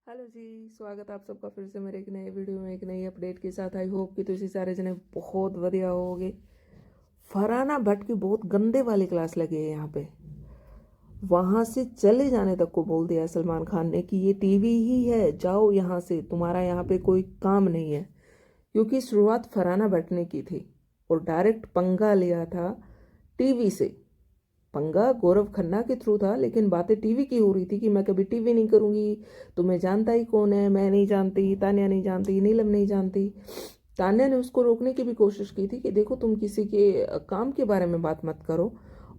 Hello जी, स्वागत आप सबका फिर से मेरे एक नए वीडियो में एक नई अपडेट के साथ। आई होप कि तुसी सारे जने बहुत बढ़िया होगे। फरहाना भट्ट की बहुत गंदे वाली क्लास लगी है यहाँ पे। वहां से चले जाने तक को बोल दिया सलमान खान ने कि ये टीवी ही है, जाओ यहाँ से, तुम्हारा यहाँ पे कोई काम नहीं है। क्योंकि शुरुआत फरहाना भट्ट ने की थी और डायरेक्ट पंगा लिया था टीवी से। पंगा गौरव खन्ना के थ्रू था, लेकिन बातें टीवी की हो रही थी कि मैं कभी टीवी नहीं करूंगी, तुम्हें जानता ही कौन है, मैं नहीं जानती, तान्या नहीं जानती, नीलम नहीं जानती। तान्या ने उसको रोकने की भी कोशिश की थी कि देखो तुम किसी के काम के बारे में बात मत करो।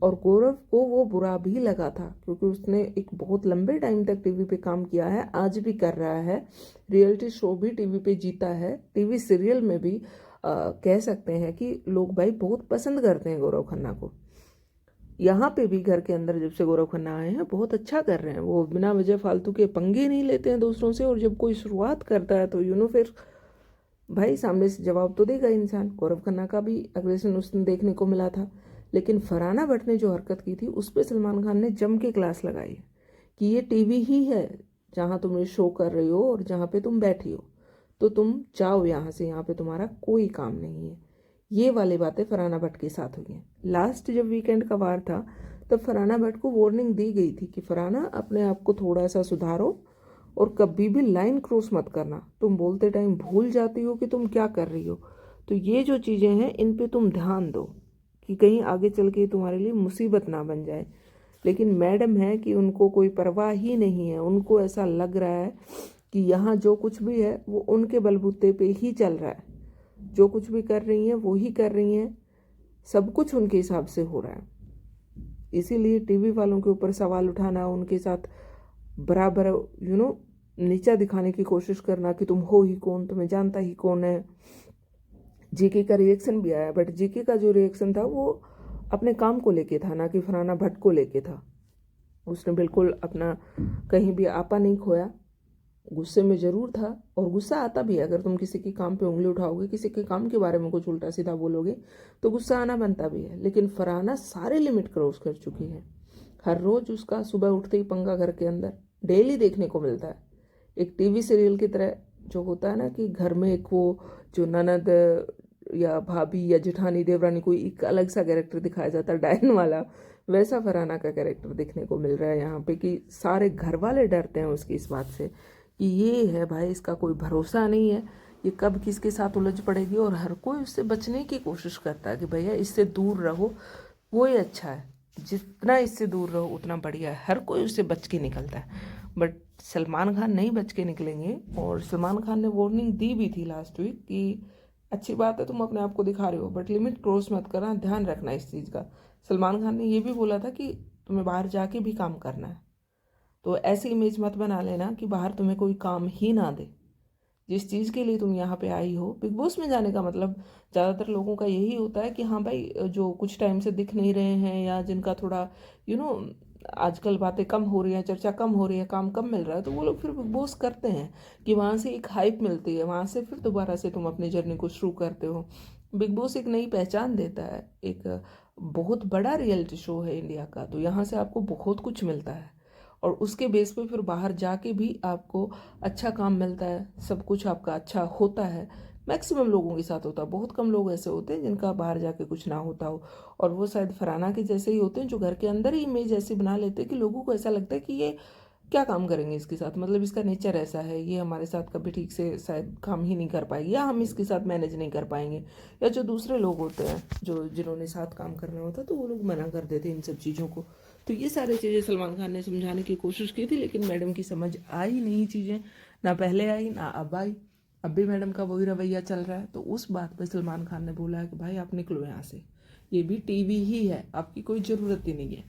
और गौरव को वो बुरा भी लगा था क्योंकि उसने एक बहुत लंबे टाइम तक टीवी पे काम किया है, आज भी कर रहा है, रियलिटी शो भी टीवी पे जीता है, टीवी सीरियल में भी कह सकते हैं कि लोग भाई बहुत पसंद करते हैं गौरव खन्ना को। यहाँ पे भी घर के अंदर जब से गौरव खन्ना आए हैं बहुत अच्छा कर रहे हैं। वो बिना वजह फालतू के पंगे नहीं लेते हैं दूसरों से, और जब कोई शुरुआत करता है तो फिर भाई सामने से जवाब तो देगा इंसान। गौरव खन्ना का भी अग्रेशन उस दिन देखने को मिला था। लेकिन फरहाना भट्ट ने जो हरकत की थी उस पर सलमान खान ने जम के क्लास लगाई है कि ये टीवी ही है जहाँ तुम ये शो कर रही हो और जहाँ पे तुम बैठी हो, तो तुम जाओ यहाँ से, यहाँ पे तुम्हारा कोई काम नहीं है। ये वाली बातें फरहाना भट्ट के साथ हुई हैं। लास्ट जब वीकेंड का वार था तब फरहाना भट्ट को वार्निंग दी गई थी कि फरहाना अपने आप को थोड़ा सा सुधारो और कभी भी लाइन क्रॉस मत करना, तुम बोलते टाइम भूल जाती हो कि तुम क्या कर रही हो। तो ये जो चीज़ें हैं इन पे तुम ध्यान दो कि कहीं आगे चल के तुम्हारे लिए मुसीबत ना बन जाए। लेकिन मैडम है कि उनको कोई परवाह ही नहीं है, उनको ऐसा लग रहा है कि यहाँ जो कुछ भी है वो उनके बलबूते पे ही चल रहा है, जो कुछ भी कर रही हैं वो ही कर रही हैं, सब कुछ उनके हिसाब से हो रहा है। इसीलिए टीवी वालों के ऊपर सवाल उठाना, उनके साथ बराबर नीचा दिखाने की कोशिश करना कि तुम हो ही कौन, तुम्हें जानता ही कौन है। जीके का रिएक्शन भी आया, बट जीके का जो रिएक्शन था वो अपने काम को लेके था, ना कि फरहाना भट्ट को लेके था। उसने बिल्कुल अपना कहीं भी आपा नहीं खोया। गुस्से में जरूर था, और गुस्सा आता भी है अगर तुम किसी के काम पे उंगली उठाओगे, किसी के काम के बारे में कुछ उल्टा सीधा बोलोगे तो गुस्सा आना बनता भी है। लेकिन फरहाना सारे लिमिट क्रॉस कर चुकी है। हर रोज उसका सुबह उठते ही पंगा घर के अंदर डेली देखने को मिलता है। एक टीवी सीरियल की तरह जो होता है ना कि घर में एक वो जो ननद या भाभी या जेठानी देवरानी कोई एक अलग सा कैरेक्टर दिखाया जाता है डायन वाला, वैसा फरहाना का कैरेक्टर देखने को मिल रहा है यहाँ पे कि सारे घर वाले डरते हैं उसकी इस बात से कि ये है भाई, इसका कोई भरोसा नहीं है, ये कब किसके साथ उलझ पड़ेगी। और हर कोई उससे बचने की कोशिश करता है कि भैया इससे दूर रहो, वो ही अच्छा है, जितना इससे दूर रहो उतना बढ़िया है। हर कोई उससे बच के निकलता है, बट सलमान खान नहीं बच के निकलेंगे। और सलमान खान ने वार्निंग दी भी थी लास्ट वीक कि अच्छी बात है तुम अपने आप को दिखा रहे हो, बट लिमिट क्रॉस मत करना, ध्यान रखना इस चीज़ का। सलमान खान ने ये भी बोला था कि तुम्हें बाहर जाके भी काम करना है, तो ऐसी इमेज मत बना लेना कि बाहर तुम्हें कोई काम ही ना दे। जिस चीज़ के लिए तुम यहाँ पे आई हो, बिग बॉस में जाने का मतलब ज़्यादातर लोगों का यही होता है कि हाँ भाई, जो कुछ टाइम से दिख नहीं रहे हैं या जिनका थोड़ा यू नो आजकल बातें कम हो रही हैं, चर्चा कम हो रही है, काम कम मिल रहा है, तो वो लोग फिर बिग बॉस करते हैं कि वहाँ से एक हाइप मिलती है, वहाँ से फिर दोबारा से तुम अपनी जर्नी को शुरू करते हो। बिग बॉस एक नई पहचान देता है, एक बहुत बड़ा रियलिटी शो है इंडिया का, तो यहाँ से आपको बहुत कुछ मिलता है और उसके बेस पे फिर बाहर जाके भी आपको अच्छा काम मिलता है, सब कुछ आपका अच्छा होता है। मैक्सिमम लोगों के साथ होता है, बहुत कम लोग ऐसे होते हैं जिनका बाहर जाके कुछ ना होता हो। और वो शायद फरहाना के जैसे ही होते हैं जो घर के अंदर ही इमेज ऐसी बना लेते हैं कि लोगों को ऐसा लगता है कि ये क्या काम करेंगे इसके साथ, मतलब इसका नेचर ऐसा है, ये हमारे साथ कभी ठीक से शायद काम ही नहीं कर पाएगी, या हम इसके साथ मैनेज नहीं कर पाएंगे। या जो दूसरे लोग होते हैं जो जिन्होंने साथ काम करना होता है तो वो लोग मना कर देते हैं इन सब चीज़ों को। तो ये सारी चीज़ें सलमान खान ने समझाने की कोशिश की थी, लेकिन मैडम की समझ आई नहीं चीज़ें, ना पहले आई ना अब आई। अब भी मैडम का वही रवैया चल रहा है। तो उस बात पे सलमान खान ने बोला है कि भाई आप निकलो यहाँ से, ये भी टीवी ही है, आपकी कोई ज़रूरत ही नहीं है।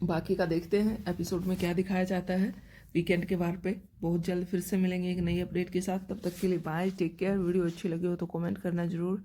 बाकी का देखते हैं एपिसोड में क्या दिखाया जाता है वीकेंड के वार पे। बहुत जल्द फिर से मिलेंगे एक नई अपडेट के साथ, तब तक के लिए बाय, टेक केयर। वीडियो अच्छी लगी हो तो कमेंट करना ज़रूर।